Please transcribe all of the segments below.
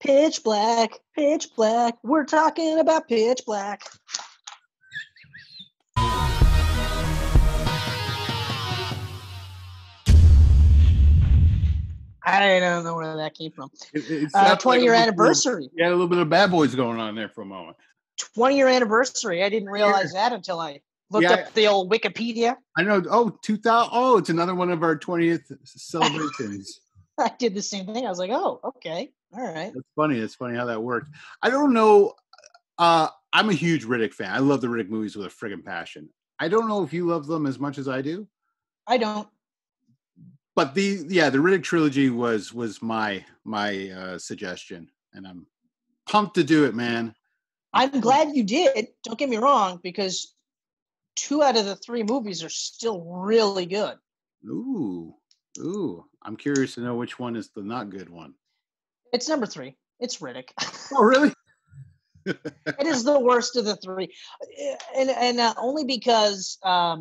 Pitch Black, Pitch Black. We're talking about Pitch Black. I don't know where that came from. It's 20-year anniversary. You had a little bit of Bad Boys going on there for a moment. 20-year anniversary. I didn't realize that until I looked up the old Wikipedia. I know. Oh, 2000. Oh, it's another one of our 20th celebrations. I did the same thing. I was like, oh, okay. All right. That's funny. It's funny how that worked. I don't know. I'm a huge Riddick fan. I love the Riddick movies with a friggin' passion. I don't know if you love them as much as I do. I don't. But the Riddick trilogy was my suggestion, and I'm pumped to do it, man. I'm glad you did. Don't get me wrong, because 2 out of the 3 movies are still really good. Ooh. I'm curious to know which one is the not good one. It's number 3. It's Riddick. Oh, really? It is the worst of the 3, and only because I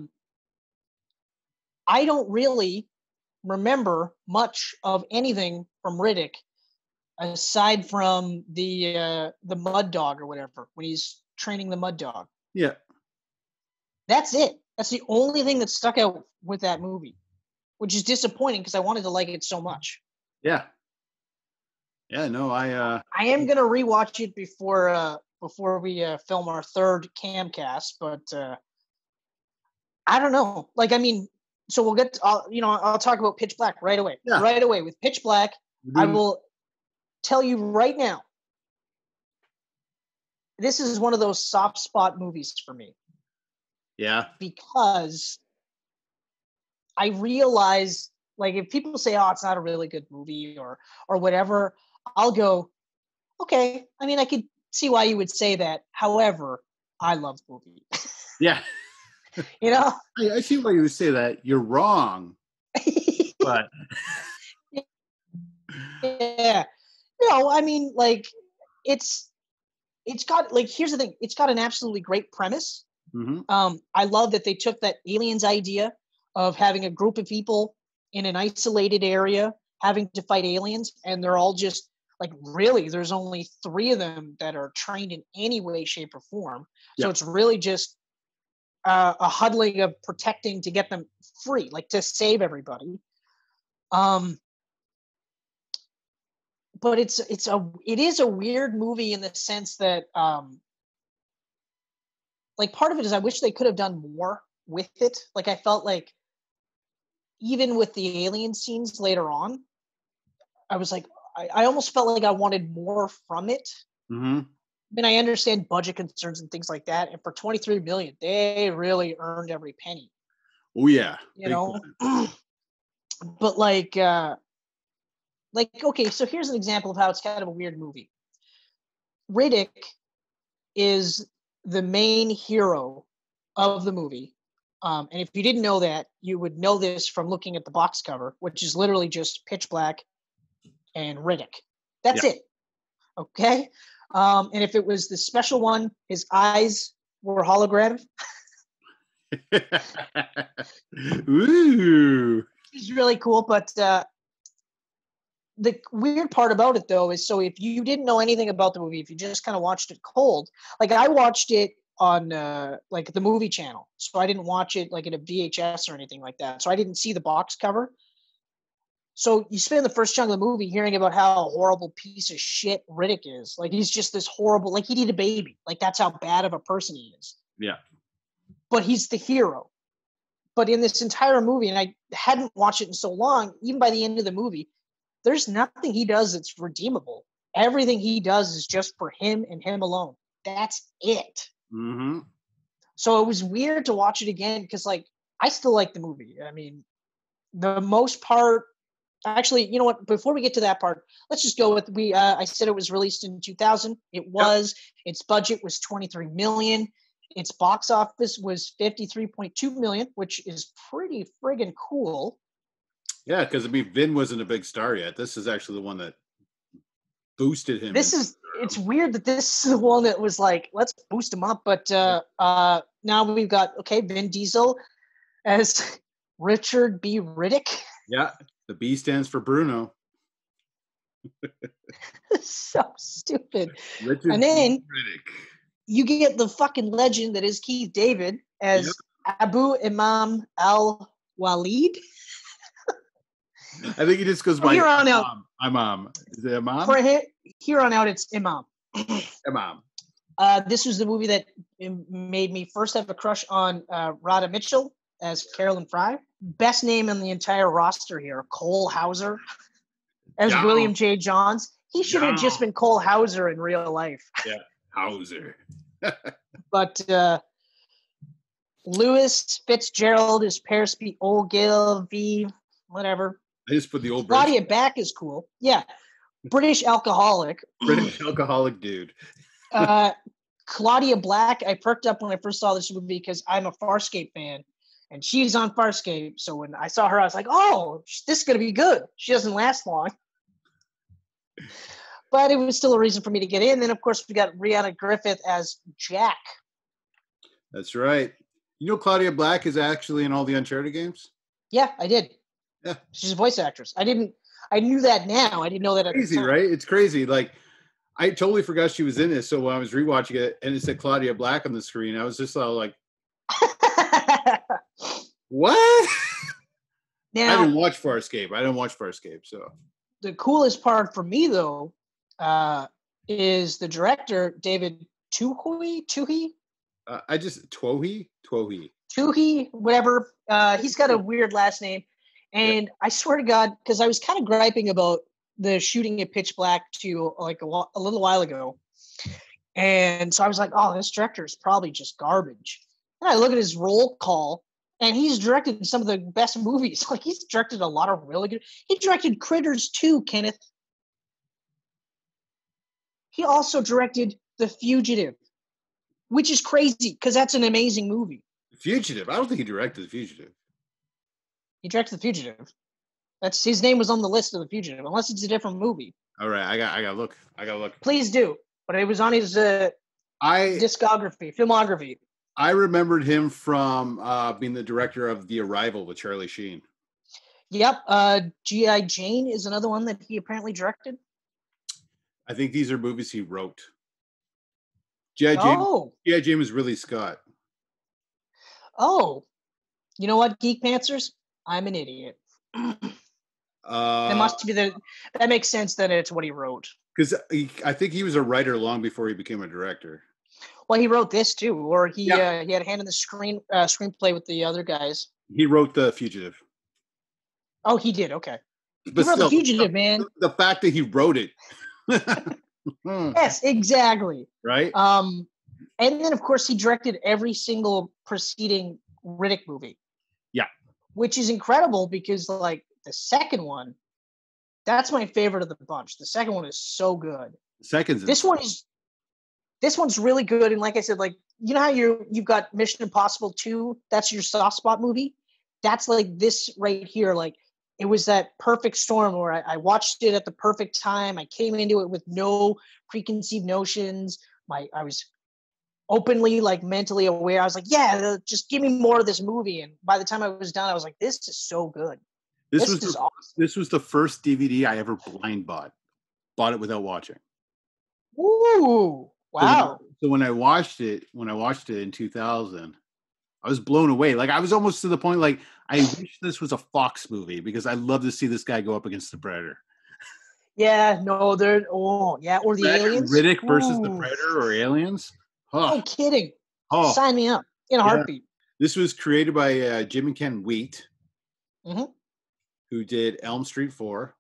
don't really remember much of anything from Riddick aside from the mud dog or whatever, when he's training the mud dog. Yeah. That's it. That's the only thing that stuck out with that movie, which is disappointing because I wanted to like it so much. Yeah. Yeah, no, I am going to rewatch it before we film our 3rd Camcast, but I don't know. Like, I mean, so we'll get I'll talk about Pitch Black right away. Yeah. Right away with Pitch Black. Mm-hmm. I will tell you right now, this is one of those soft spot movies for me. Yeah. Because I realize, like, if people say, oh, it's not a really good movie or whatever, I'll go, okay. I mean, I could see why you would say that. However, I love the movie. Yeah. You know? I see why you would say that. You're wrong. But yeah. No, I mean, like, it's got, like, here's the thing. It's got an absolutely great premise. Mm-hmm. I love that they took that aliens idea of having a group of people in an isolated area having to fight aliens, and they're all just, like, really, there's only 3 of them that are trained in any way, shape, or form. So it's really just a huddling of protecting to get them free, like to save everybody. But it is a weird movie in the sense that, like, part of it is I wish they could have done more with it. Like, I felt like even with the alien scenes later on, I was like, I almost felt like I wanted more from it. Mm-hmm. I mean, I understand budget concerns and things like that. And for $23 million, they really earned every penny. Oh, yeah. You know? But like, okay, so here's an example of how it's kind of a weird movie. Riddick is the main hero of the movie. And if you didn't know that, you would know this from looking at the box cover, which is literally just Pitch Black and Riddick. That's it. Okay? And if it was the special one, his eyes were hologram. Ooh. It's really cool. But the weird part about it, though, is so if you didn't know anything about the movie, if you just kind of watched it cold, like I watched it on like the movie channel. So I didn't watch it like in a VHS or anything like that. So I didn't see the box cover. So you spend the first chunk of the movie hearing about how horrible piece of shit Riddick is. Like, he's just this horrible, like, he'd eat a baby. Like, that's how bad of a person he is. Yeah. But he's the hero. But in this entire movie, and I hadn't watched it in so long, even by the end of the movie, there's nothing he does that's redeemable. Everything he does is just for him and him alone. That's it. Mm-hmm. So it was weird to watch it again because, like, I still like the movie. I mean, the most part, actually, you know what? Before we get to that part, let's just go with I said it was released in 2000. It was. Yep. Its budget was $23 million. Its box office was $53.2 million, which is pretty friggin' cool. Yeah, because I mean, Vin wasn't a big star yet. This is actually the one that boosted him. It's weird that this is the one that was like, let's boost him up. But now we've got Vin Diesel as Richard B. Riddick. Yeah. The B stands for Bruno. So stupid. Richard And then Riddick. you get the fucking legend that is Keith David as Abu Imam al-Walid. I think he just goes by Here on out, Imam. Is it Imam? for here on out, it's Imam. Imam. This was the movie that made me first have a crush on Radha Mitchell as Carolyn Fry. Best name in the entire roster here, Cole Hauser as William J. Johns. He should have just been Cole Hauser in real life. Yeah, Hauser. But Lewis Fitzgerald is Paris P. Ogilvy, whatever. I just put the old Claudia Back is cool. Yeah. British alcoholic. British alcoholic dude. Claudia Black, I perked up when I first saw this movie because I'm a Farscape fan, and she's on Farscape. So when I saw her, I was like, oh, this is going to be good. She doesn't last long. But it was still a reason for me to get in. And then, of course, we got Rihanna Griffith as Jack. That's right. You know Claudia Black is actually in all the Uncharted games? Yeah, I did. Yeah. She's a voice actress. I knew that now. I didn't know that at crazy, the time. Right? It's crazy. Like, I totally forgot she was in this. So when I was rewatching it and it said Claudia Black on the screen, I was just all like, what? Now, I didn't watch Farscape. So the coolest part for me, though, is the director, David Twohy? Twohy, whatever. He's got a weird last name. And I swear to God, because I was kind of griping about the shooting at Pitch Black to like a little while ago. And so I was like, oh, this director is probably just garbage. And I look at his roll call, and he's directed some of the best movies. Like, he's directed a lot of really good. He directed Critters 2, Kenneth. He also directed The Fugitive, which is crazy because that's an amazing movie. The Fugitive? I don't think he directed The Fugitive. He directed The Fugitive. That's his name was on the list of The Fugitive, unless it's a different movie. All right, I got to look. Please do. But it was on his filmography. I remembered him from being the director of The Arrival with Charlie Sheen. Yep. G.I. Jane is another one that he apparently directed. I think these are movies he wrote. G.I. Jane was Ridley Scott. Oh. You know what, Geek Pantsers? I'm an idiot. That makes sense that it's what he wrote. Because I think he was a writer long before he became a director. Well, he wrote this too, or he had a hand in the screenplay with the other guys. He wrote The Fugitive. Oh, he did. Okay. But he wrote The Fugitive, man. The fact that he wrote it. Yes, exactly. Right. And then, of course, he directed every single preceding Riddick movie. Yeah. Which is incredible because, like, the second one, that's my favorite of the bunch. The second one is so good. This one's really good. And like I said, like, you know how you've got Mission Impossible 2, that's your soft spot movie? That's like this right here. Like, it was that perfect storm where I watched it at the perfect time. I came into it with no preconceived notions. I was openly, like, mentally aware. I was like, yeah, just give me more of this movie. And by the time I was done, I was like, this is so good. This is awesome. This was the first DVD I ever blind bought. Bought it without watching. Ooh, wow. So when I watched it in 2000, I was blown away. Like, I was almost to the point, like, I wish this was a Fox movie because I'd love to see this guy go up against the Predator. Yeah, no, or the Aliens. Riddick versus the Predator or Aliens. Oh. No kidding. Oh. Sign me up in a heartbeat. This was created by Jim and Ken Wheat, who did Elm Street 4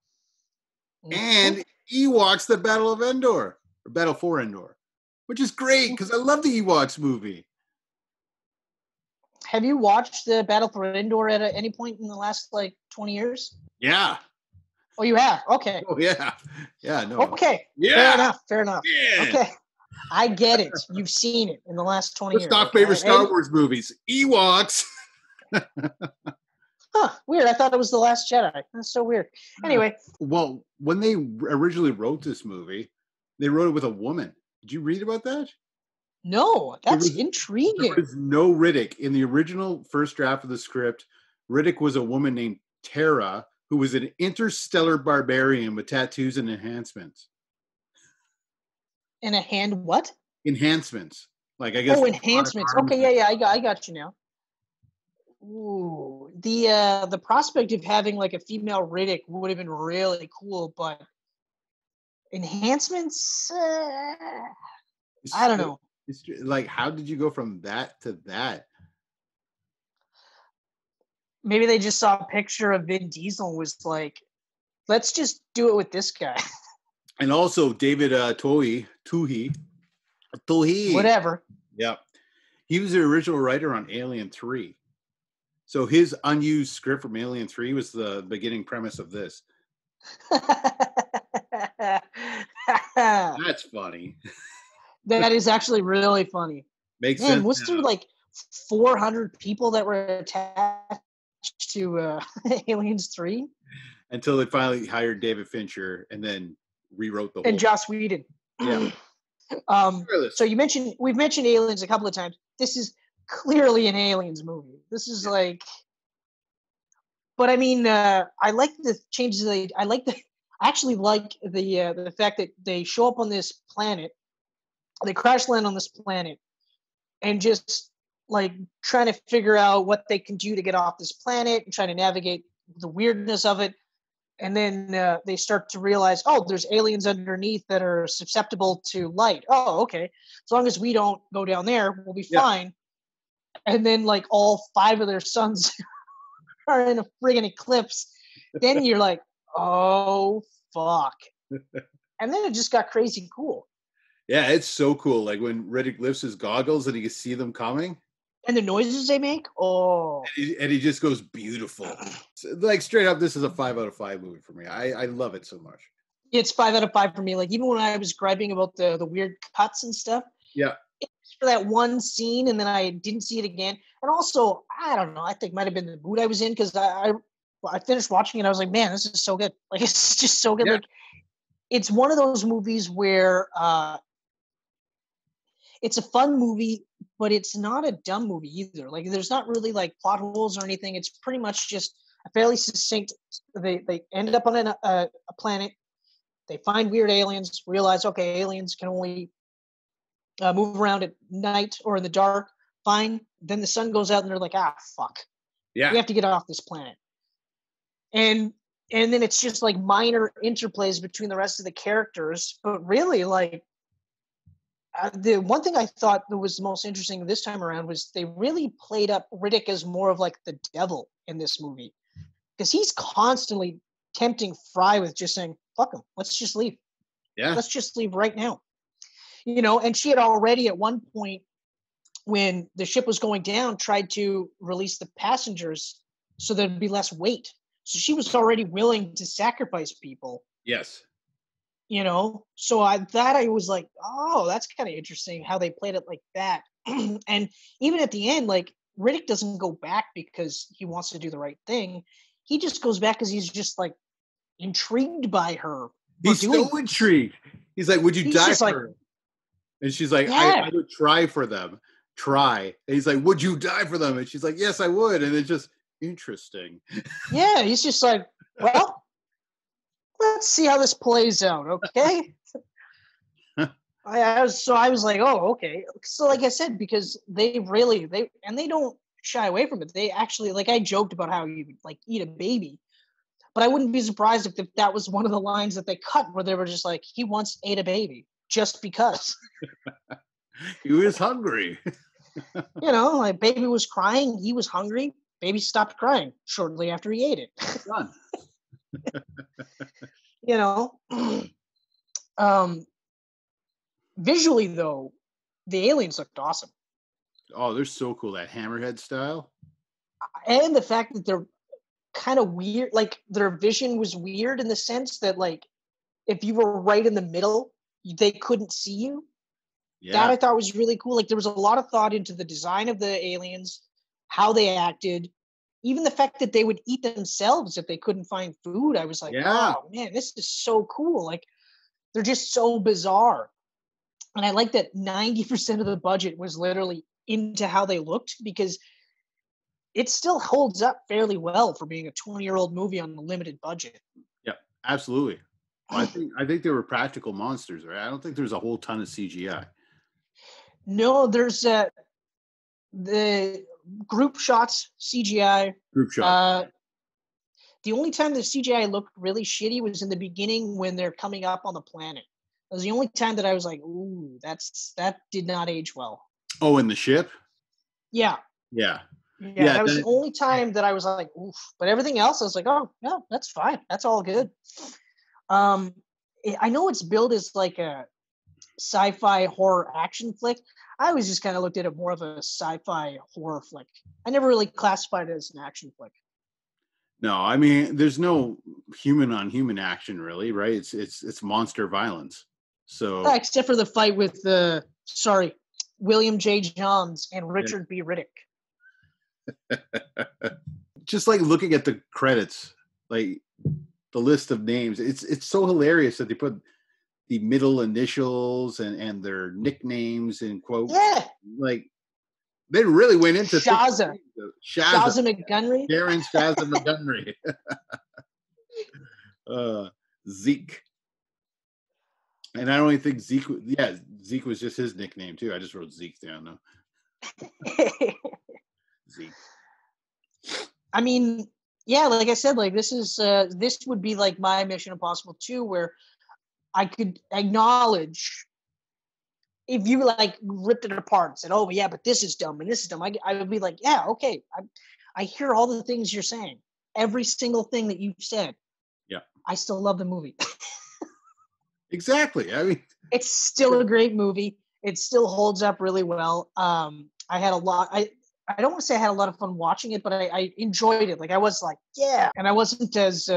and Ewoks: The Battle of Endor, or Battle for Endor, which is great because I love the Ewoks movie. Have you watched the Battle for Endor at any point in the last, like, 20 years? Yeah. Oh, you have? Okay. Oh, yeah. Yeah, no. Okay. Yeah. Fair enough. Yeah. Okay. I get it. You've seen it in the last 20 years. What's my favorite Star Wars movies? Ewoks. Weird. I thought it was The Last Jedi. That's so weird. Anyway. Well, when they originally wrote this movie, they wrote it with a woman. Did you read about that? No, that's intriguing. There was no Riddick. In the original first draft of the script, Riddick was a woman named Tara, who was an interstellar barbarian with tattoos and enhancements. And a hand what? Enhancements. Like, I guess. Oh, enhancements. Okay, yeah, I got you now. Ooh, the prospect of having like a female Riddick would have been really cool, but enhancements, I don't know. It's like, how did you go from that to that? Maybe they just saw a picture of Vin Diesel and was like, let's just do it with this guy. And also David Twohy. Whatever. Yep. He was the original writer on Alien 3. So his unused script from Alien 3 was the beginning premise of this. That's funny. That is actually really funny. Makes sense. Was there like 400 people that were attached to Aliens 3? Until they finally hired David Fincher and then rewrote the whole. And Joss Whedon. Yeah. So we've mentioned Aliens a couple of times. This is clearly an Aliens movie. This is like, but I mean, I like the changes. I actually like the fact that they show up on this planet, they crash land on this planet, and just like trying to figure out what they can do to get off this planet and trying to navigate the weirdness of it. And then they start to realize, oh, there's aliens underneath that are susceptible to light. Oh, okay. As long as we don't go down there, we'll be fine. And then like all 5 of their sons are in a friggin' eclipse. Then you're like, oh, fuck. And then it just got crazy cool. Yeah, it's so cool. Like when Riddick lifts his goggles and he can see them coming. And the noises they make, oh. And he just goes beautiful. Like straight up, this is a 5 out of 5 movie for me. I love it so much. It's 5 out of 5 for me. Like even when I was griping about the weird cuts and stuff. Yeah. It's for that one scene, and then I didn't see it again. And also, I don't know. I think it might have been the mood I was in because I finished watching it. I was like, man, this is so good. Like it's just so good. Yeah. Like it's one of those movies where it's a fun movie, but it's not a dumb movie either. Like there's not really like plot holes or anything. It's pretty much just a fairly succinct. They end up on a planet. They find weird aliens. Realize okay, aliens can only move around at night or in the dark. Fine. Then the sun goes out, and they're like, fuck. Yeah, we have to get off this planet. And then it's just like minor interplays between the rest of the characters, but really like. The one thing I thought that was the most interesting this time around was they really played up Riddick as more of like the devil in this movie, because he's constantly tempting Fry with just saying, fuck him, let's just leave. Yeah. Let's just leave right now. You know, and she had already at one point when the ship was going down tried to release the passengers so there'd be less weight. So she was already willing to sacrifice people. Yes. You know, so I was like, oh, that's kind of interesting how they played it like that. And even at the end, like Riddick doesn't go back because he wants to do the right thing. He just goes back because he's just like intrigued by her. He's so intrigued. He's like, would you die for her? And she's like, I would try for them. Try. And he's like, would you die for them? And she's like, yes, I would. And it's just interesting. Yeah, he's just like, well, let's see how this plays out, okay? I was like, oh, okay. So like I said, because they don't shy away from it. They actually, like I joked about how you like eat a baby, but I wouldn't be surprised if that was one of the lines that they cut where they were just like, he once ate a baby just because. He was hungry. You know, like baby was crying, he was hungry, baby stopped crying shortly after he ate it. Done. You know, visually though, the aliens looked awesome. Oh, they're so cool, that hammerhead style. And the fact that they're kind of weird, like their vision was weird in the sense that like if you were right in the middle, they couldn't see you. Yeah. That I thought was really cool. Like there was a lot of thought into the design of the aliens, how they acted, even the fact that they would eat themselves if they couldn't find food. I was like, oh man, this is so cool. Like they're just so bizarre. And I like that 90% of the budget was literally into how they looked, because it still holds up fairly well for being a 20-year-old movie on a limited budget. Yeah, absolutely. I think they were practical monsters, right? I don't think there's a whole ton of CGI. No, there's the group shots CGI. Group shot. The only time the CGI looked really shitty was in the beginning when they're coming up on the planet. That was the only time that I was like, "Ooh, that did not age well." Oh, in the ship? Yeah. Yeah. That was the only time that I was like, "Oof." But everything else, I was like, "Oh, yeah, that's fine. That's all good." I know it's billed as like a sci-fi horror action flick. I always just kind of looked at it more of a sci-fi horror flick. I never really classified it as an action flick. No, I mean, there's no human on human action, really, right? It's monster violence. So except for the fight with William J. Johns and Richard B. Riddick. Just like looking at the credits, like the list of names, it's so hilarious that they put the middle initials and their nicknames in quotes. Yeah, like they really went into Shaza McGunry. Karen Shaza McGunry. Zeke. And I don't even think Zeke was just his nickname too. I just wrote Zeke down though. Zeke. I mean, yeah, like I said, like this would be like my Mission Impossible 2, where I could acknowledge if you like ripped it apart and said, "Oh, yeah, but this is dumb and this is dumb," I would be like, "Yeah, okay, I hear all the things you're saying, every single thing that you've said. Yeah, I still love the movie." Exactly. I mean, it's still a great movie. It still holds up really well. I had a lot. I don't want to say I had a lot of fun watching it, but I enjoyed it. Like I was like, yeah, and I wasn't as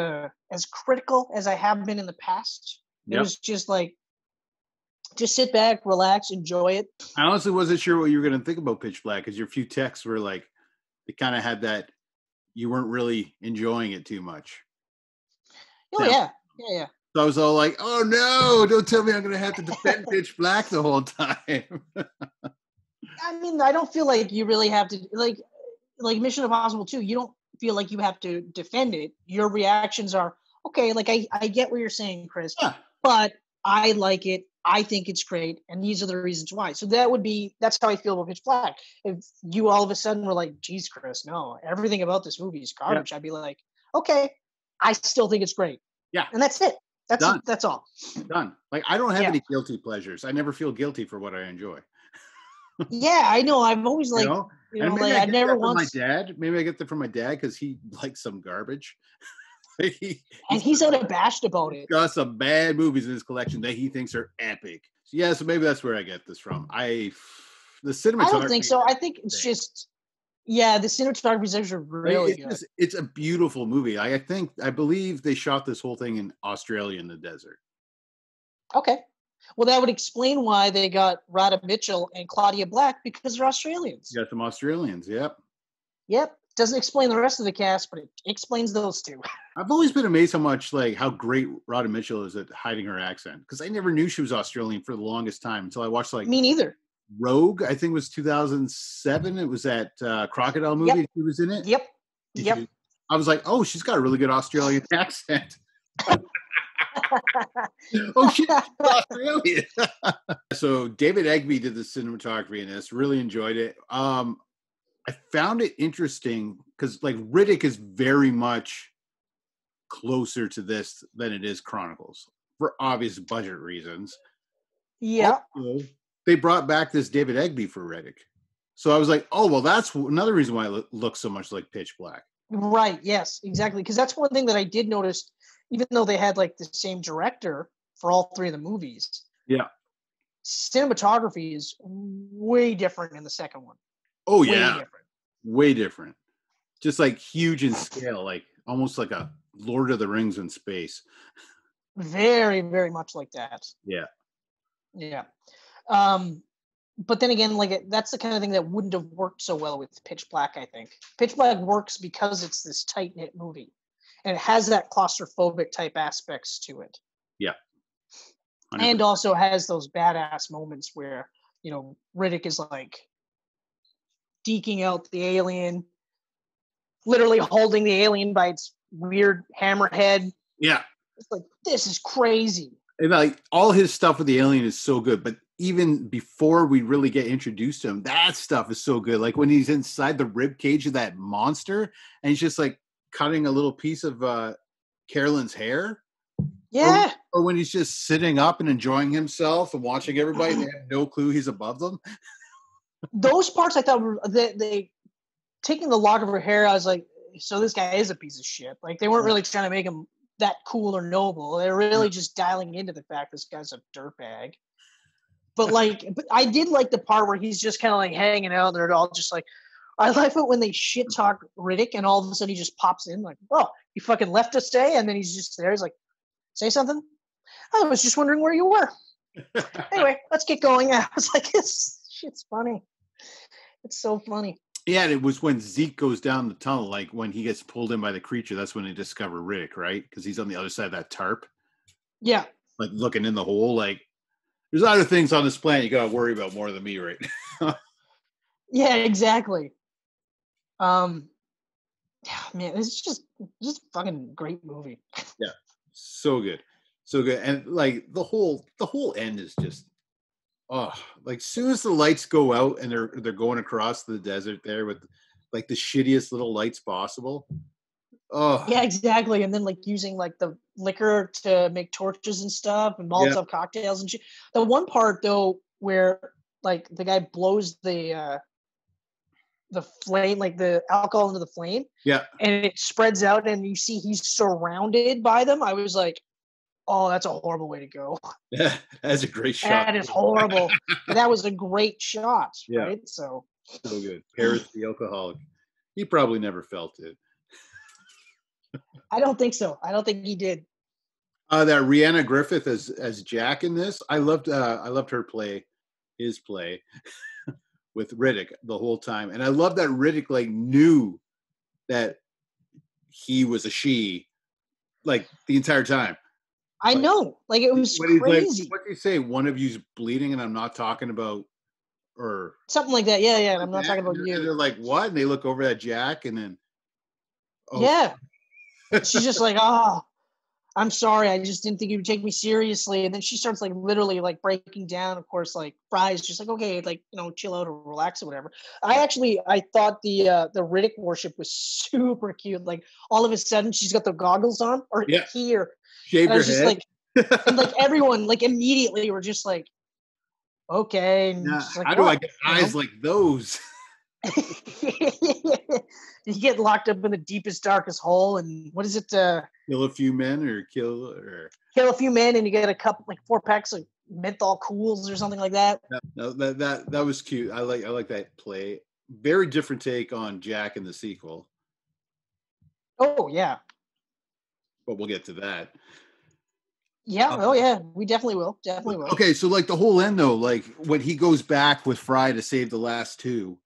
critical as I have been in the past. It was just like, just sit back, relax, enjoy it. I honestly wasn't sure what you were going to think about Pitch Black because your few texts were like, they kind of had that you weren't really enjoying it too much. Oh yeah. So I was all like, "Oh no! Don't tell me I'm going to have to defend Pitch Black the whole time." I mean, I don't feel like you really have to like Mission Impossible 2. You don't feel like you have to defend it. Your reactions are okay. Like I get what you're saying, Chris, but I like it. I think it's great, and these are the reasons why. So that's how I feel about Pitch Black. If you all of a sudden were like, "Geez, Chris, no, everything about this movie is garbage," I'd be like, "Okay, I still think it's great." Yeah, and that's it. That's done. That's all. Done. Like I don't have any guilty pleasures. I never feel guilty for what I enjoy. Yeah, I know. I've always like, like I never once. My dad. Maybe I get that from my dad because he likes some garbage. He's unabashed about it. He's got some bad movies in his collection that he thinks are epic. So maybe that's where I get this from. The cinematography. I don't think so. I think it's just, the cinematography is actually really good. It's a beautiful movie. I believe they shot this whole thing in Australia in the desert. Okay. Well, that would explain why they got Radha Mitchell and Claudia Black, because they're Australians. You got some Australians, yep. Yep. Doesn't explain the rest of the cast, but it explains those two. I've always been amazed how great Radha Mitchell is at hiding her accent, because I never knew she was Australian for the longest time until I watched Me neither. Rogue, I think it was 2007. It was that crocodile movie. She was in it. Yep. I was like, oh, she's got a really good Australian accent. Oh, she's Australian. So David Egby did the cinematography in this. Really enjoyed it. I found it interesting because like Riddick is very much closer to this than it is Chronicles for obvious budget reasons. Yeah. Also, they brought back this David Egby for Riddick. So I was like, oh, well, that's another reason why it looks so much like Pitch Black. Right. Yes, exactly. Because that's one thing that I did notice, even though they had like the same director for all three of the movies. Yeah. Cinematography is way different in the second one. Oh, yeah. Way different. Just like huge in scale, like almost like a Lord of the Rings in space. Very, very much like that. Yeah. Yeah. But then again, like that's the kind of thing that wouldn't have worked so well with Pitch Black, I think. Pitch Black works because it's this tight-knit movie. And it has that claustrophobic type aspects to it. Yeah. 100%. And also has those badass moments where, Riddick is like deking out the alien, literally holding the alien by its weird hammerhead. Yeah. It's like, this is crazy. And like all his stuff with the alien is so good, but even before we really get introduced to him, that stuff is so good. Like when he's inside the rib cage of that monster and he's just like cutting a little piece of Carolyn's hair. Yeah. Or when he's just sitting up and enjoying himself and watching everybody and they have no clue he's above them. Those parts I thought were they taking the lock of her hair, I was like, so this guy is a piece of shit. Like they weren't really trying to make him that cool or noble. They're really just dialing into the fact this guy's a dirtbag. But I did like the part where he's just kind of like hanging out. They're all just like, I like it when they shit talk Riddick and all of a sudden he just pops in like, oh, you fucking left us today, and then he's just there. He's like, say something. I was just wondering where you were. Anyway, let's get going. I was like, this shit's funny. It's so funny. Yeah, and it was when Zeke goes down the tunnel, like when he gets pulled in by the creature, that's when they discover Riddick, right? Because he's on the other side of that tarp. Yeah. Like looking in the hole. Like, there's other things on this planet you got to worry about more than me right now. Yeah, exactly. Man, it's just fucking great movie. Yeah. So good. So good. And like the whole end is just, like as soon as the lights go out and they're going across the desert there with like the shittiest little lights possible. Oh yeah, exactly. And then like using like the liquor to make torches and stuff and Molotov cocktails and shit. The one part though where like the guy blows the flame, like the alcohol into the flame. Yeah. And it spreads out and you see he's surrounded by them. I was like, oh, that's a horrible way to go. Yeah, that's a great shot. That is horrible. That was a great shot, right? So good. Paris the alcoholic. He probably never felt it. I don't think so. I don't think he did. That Rhianna Griffith as Jack in this, I loved her play, his play with Riddick the whole time, and I love that Riddick like knew that he was a she, like the entire time. I know, like it was crazy. Like, what do you say? One of you's bleeding, and I'm not talking about, or something like that. Yeah, yeah. I'm not talking about you. And they're like, what? And they look over at Jack, and then, yeah, she's just like, oh, I'm sorry, I just didn't think you would take me seriously. And then she starts like literally like breaking down. Of course, like Fry's just like, okay, like chill out or relax or whatever. I thought the Riddick worship was super cute. Like all of a sudden, she's got the goggles on, or here. Shave your head. Like, and like everyone, like immediately were just like, okay. And like, how do I get eyes like those? You get locked up in the deepest, darkest hole, and what is it? Kill a few men, or kill a few men, and you get a couple, like 4 packs of menthol cools or something like that. No, that was cute. I like that play. Very different take on Jack in the sequel. Oh yeah. But we'll get to that. Yeah. Oh yeah. We definitely will. Okay. So like the whole end though, like when he goes back with Fry to save the last two,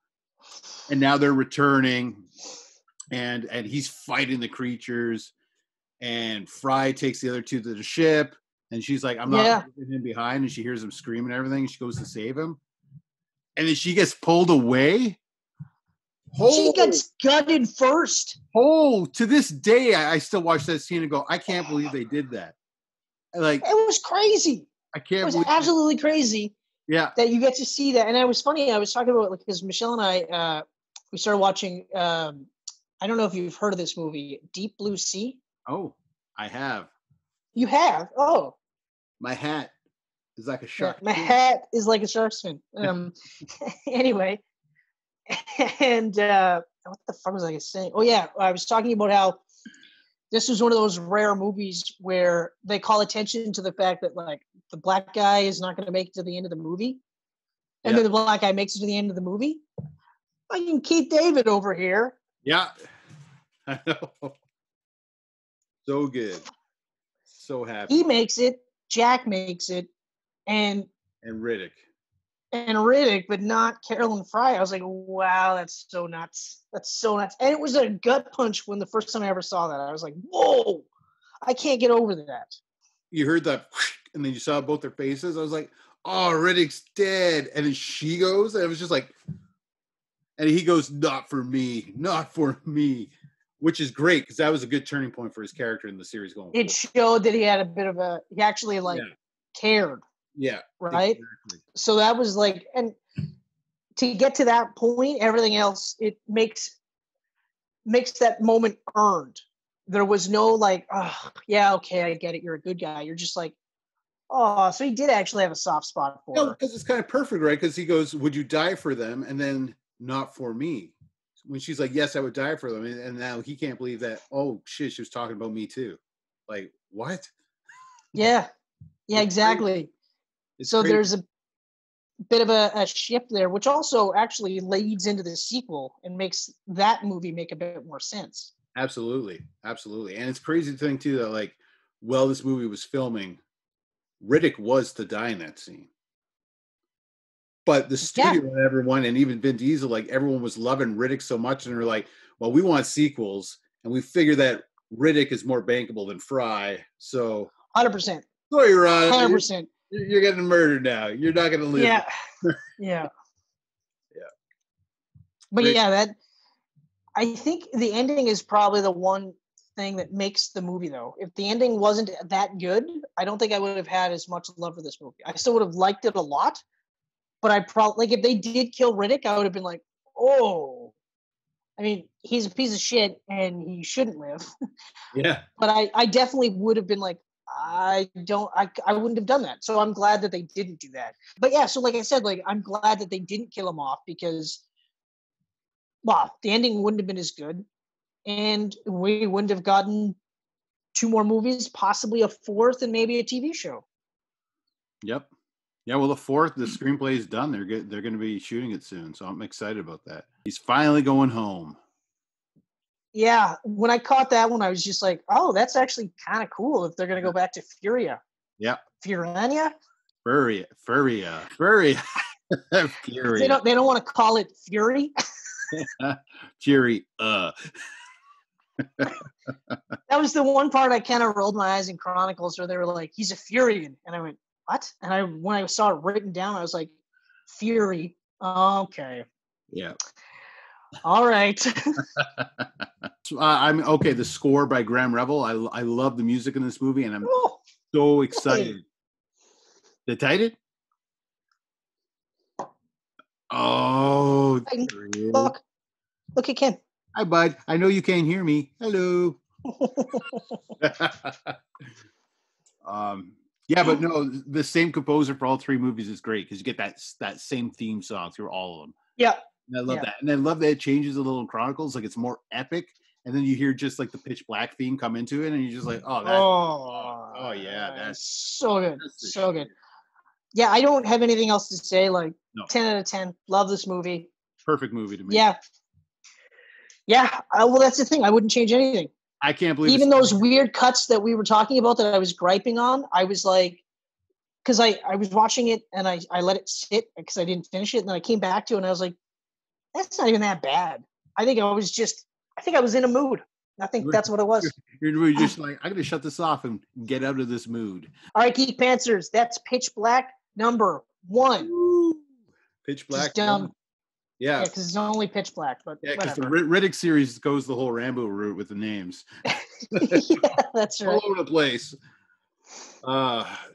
and now they're returning, and he's fighting the creatures, and Fry takes the other two to the ship, and she's like, I'm not leaving him behind, and she hears him scream and everything. She goes to save him, and then she gets pulled away. She gets gutted first. Oh, to this day, I still watch that scene and go, I can't believe they did that. Like, it was crazy. It was absolutely crazy. Yeah. That you get to see that. And it was funny. I was talking about, like, because Michelle and I, we started watching, I don't know if you've heard of this movie, Deep Blue Sea. Oh, I have. You have? Oh. My hat is like a shark. Yeah, my hat is like a shark's fin. Anyway. And what the fuck was I saying? Oh yeah, I was talking about how this was one of those rare movies where they call attention to the fact that like the black guy is not going to make it to the end of the movie, and then the black guy makes it to the end of the movie. Fucking Keith David over here. Yeah, I know. So good, so happy. He makes it. Jack makes it, and Riddick. And Riddick, but not Carolyn Fry. I was like, wow, that's so nuts. That's so nuts. And it was a gut punch when the first time I ever saw that. I was like, whoa, I can't get over that. You heard that, and then you saw both their faces. I was like, oh, Riddick's dead. And then she goes, and it was just like, and he goes, not for me, not for me. which is great because that was a good turning point for his character in the series going forward. It showed that he had a bit of he actually cared. Yeah. Right. Exactly. So that was like, and to get to that point, everything else, it makes that moment earned. There was no like, oh, yeah, okay, I get it. You're a good guy. You're just like, oh, so he did actually have a soft spot for her. Because it's kind of perfect, right? Because he goes, would you die for them? And then not for me. When she's like, yes, I would die for them. And now he can't believe that, oh, shit, she was talking about me too. Like, what? Yeah. Yeah, exactly. So crazy. There's a bit of a shift there, which also actually leads into the sequel and makes that movie make a bit more sense. Absolutely. Absolutely. And it's crazy to think too that like, while this movie was filming, Riddick was to die in that scene. But the studio and everyone, and even Vin Diesel, like everyone was loving Riddick so much, and they're like, well, we want sequels, and we figure that Riddick is more bankable than Fry. So 100%. Sorry, Radha. 100%. You're getting murdered now. You're not gonna live. Yeah. Yeah. But great. That I think the ending is probably the one thing that makes the movie, though. If the ending wasn't that good, I don't think I would have had as much love for this movie. I still would have liked it a lot, but I probably, like, if they did kill Riddick, I would have been like, oh. I mean, he's a piece of shit and he shouldn't live. Yeah. But I definitely would have been like, I wouldn't have done that. So I'm glad that they didn't do that. But yeah, so like I said, like, I'm glad that they didn't kill him off because, well, the ending wouldn't have been as good. And we wouldn't have gotten 2 more movies, possibly a 4th, and maybe a TV show. Yep. Yeah, well, the 4th, the screenplay is done. They're going to be shooting it soon, so I'm excited about that. He's finally going home. Yeah, when I caught that one, I was just like, oh, that's actually kind of cool if they're going to go back to Furia. Yeah. Furania? Furia. Furia. They don't want to call it Fury. Fury. That was the one part I kind of rolled my eyes in Chronicles where they were like, he's a Furian. And I went, what? And when I saw it written down, I was like, Fury. Okay. Yeah. All right. I'm okay. The score by Graham Revel. I love the music in this movie, and I'm so excited. Hey. Did I it? Oh, look at Ken. Hi, bud. I know you can't hear me. Hello. Yeah, but no, the same composer for all 3 movies is great because you get that same theme song through all of them. Yeah. And I love that. And I love that it changes a little in Chronicles. Like, it's more epic. And then you hear just like the pitch black theme come into it, and you're just like, oh yeah, that's so good. So good. Yeah, I don't have anything else to say. Like, 10 out of 10. Love this movie. Perfect movie to me. Yeah. Yeah. Well, that's the thing. I wouldn't change anything. I can't believe even those weird cuts that we were talking about that I was griping on. I was like, because I was watching it and I let it sit because I didn't finish it. And then I came back to it and I was like, that's not even that bad. I think I was in a mood. I think that's what it was. You're just like, I'm going to shut this off and get out of this mood. All right, Geek Pantsers, that's Pitch Black number 1. Woo. Pitch Black. Yeah, because it's only Pitch Black. But yeah, because the Riddick series goes the whole Rambo route with the names. Yeah, that's right. All over the place.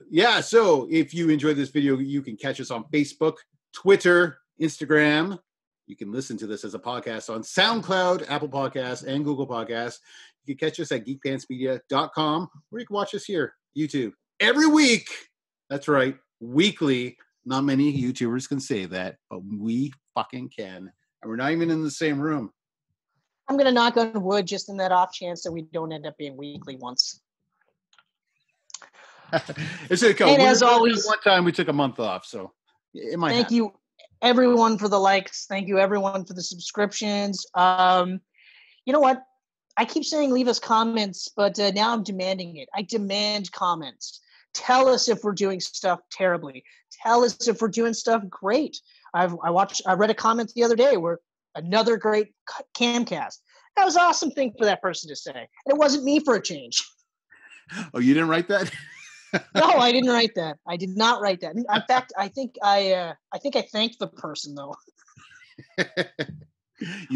Yeah, so if you enjoyed this video, you can catch us on Facebook, Twitter, Instagram. You can listen to this as a podcast on SoundCloud, Apple Podcasts, and Google Podcasts. You can catch us at geekpantsmedia.com, or you can watch us here, YouTube, every week. That's right, weekly. Not many YouTubers can say that, but we fucking can. And we're not even in the same room. I'm going to knock on wood just in that off chance that we don't end up being weekly once. It's okay. And as always, one time we took a month off, so it might Thank you, everyone, for the likes. Thank you, everyone, for the subscriptions. You know what? I keep saying leave us comments, but now I'm demanding it. I demand comments. Tell us if we're doing stuff terribly. Tell us if we're doing stuff great. I read a comment the other day where another great camcast. That was an awesome thing for that person to say. And it wasn't me for a change. Oh, you didn't write that? No, I didn't write that. I did not write that. In fact, I think I thanked the person though.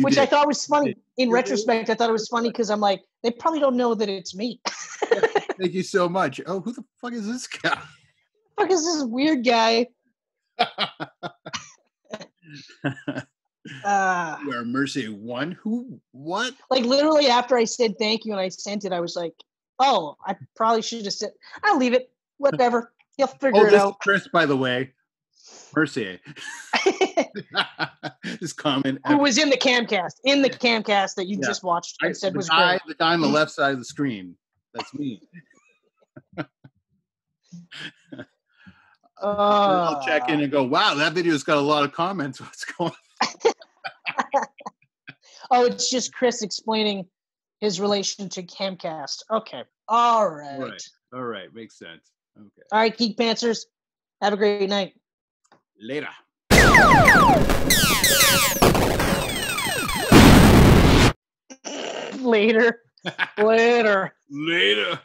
Which I thought was funny. In retrospect, I thought it was funny because I'm like, they probably don't know that it's me. Thank you so much. Oh, who the fuck is this guy? Who the fuck is this weird guy? You are Mercy one? Who? What? Like literally after I said thank you and I sent it, I was like, oh, I probably should have said, I'll leave it. Whatever. You'll figure it out. Chris, by the way. Mercy. This comment. Who was in the Camcast. In the Camcast that you just watched and said was great. The guy on the left side of the screen. That's me. I'll check in and go, wow, that video's got a lot of comments. What's going on? Oh, it's just Chris explaining his relation to Camcast. Okay. All right. Makes sense. Okay. All right, Geek Pantsers. Have a great night. Later. Later. Later.